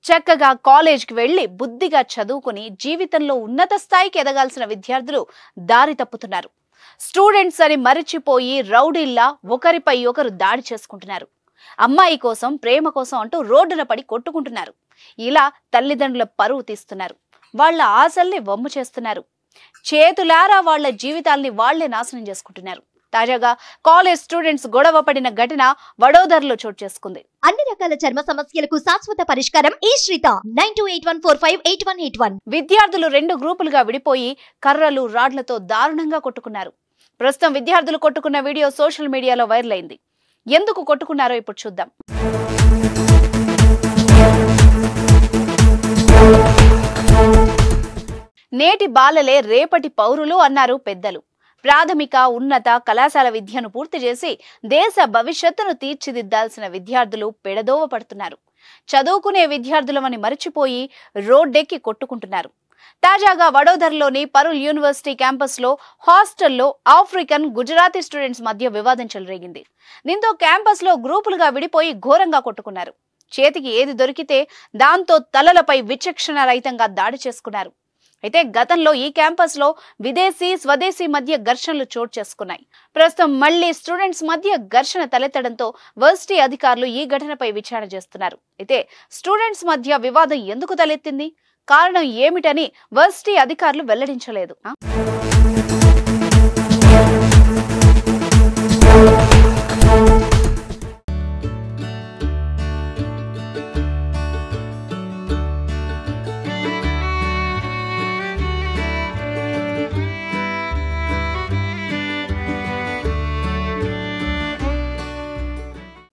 చక్కగా కాలేజ్కి వెళ్లి బుద్ధిగా చదువుకుని జీవితంలో ఉన్నత స్థాయికి ఎదగాల్సిన విద్యార్థులు దారి తప్పుతున్నారు. స్టూడెంట్స్ అని మరిచిపోయి రౌడీల్లా ఒకరిపై ఒకరు దాడి చేసుకుంటున్నారు. అమ్మాయి కోసం, ప్రేమ కోసం అంటూ రోడ్డున పడి కొట్టుకుంటున్నారు. ఇలా తల్లిదండ్రుల పరువు తీస్తున్నారు. వాళ్ళ ఆశల్ని వమ్ము చేస్తున్నారు. చేతులారా వాళ్ళ జీవితాల్ని వాళ్లే నాశనం చేసుకుంటున్నారు. తాజాగా కాలేజ్ స్టూడెంట్స్ గొడవ పడిన ఘటన వడోదరలో చోటు చేసుకుంది. అన్ని రకాల చర్మ సమస్యలకు శాశ్వత పరిష్కారం ఈ శ్రీత 9281458181. విద్యార్థులు 2 గ్రూపులుగా విడిపోయి కర్రలు, రాడ్లతో దారుణంగా కొట్టుకున్నారు. ప్రస్తుతం విద్యార్థులు కొట్టుకున్న వీడియో సోషల్ మీడియాలో వైరల్ అయింది. ఎందుకు కొట్టుకున్నారో ఇప్పుడు చూద్దాం. నేటి బాలలే రేపటి పౌరులు అన్నారు పెద్దలు. ప్రాథమిక, ఉన్నత కళాశాల విద్యను పూర్తి చేసి దేశ భవిష్యత్తును తీర్చిదిద్దాల్సిన విద్యార్థులు పెడదోవ పడుతున్నారు. చదువుకునే విద్యార్థులమని మరిచిపోయి రోడ్డెక్కి కొట్టుకుంటున్నారు. తాజాగా వడోదరలోని పరుల్ యూనివర్సిటీ క్యాంపస్లో హాస్టల్లో ఆఫ్రికన్, గుజరాతీ స్టూడెంట్స్ మధ్య వివాదం చెలరేగింది. దీంతో క్యాంపస్లో గ్రూపులుగా విడిపోయి ఘోరంగా కొట్టుకున్నారు. చేతికి ఏది దొరికితే దాంతో తలలపై విచక్షణ రహితంగా దాడి చేసుకున్నారు. అయితే గతంలో ఈ క్యాంపస్ లో విదేశీ, స్వదేశీ మధ్య ఘర్షణలు చోటు చేసుకున్నాయి. ప్రస్తుతం మళ్లీ స్టూడెంట్స్ మధ్య ఘర్షణ తలెత్తడంతో వర్సిటీ అధికారులు ఈ ఘటనపై విచారణ చేస్తున్నారు. అయితే స్టూడెంట్స్ మధ్య వివాదం ఎందుకు తలెత్తింది, కారణం ఏమిటని వర్సిటీ అధికారులు వెల్లడించలేదు.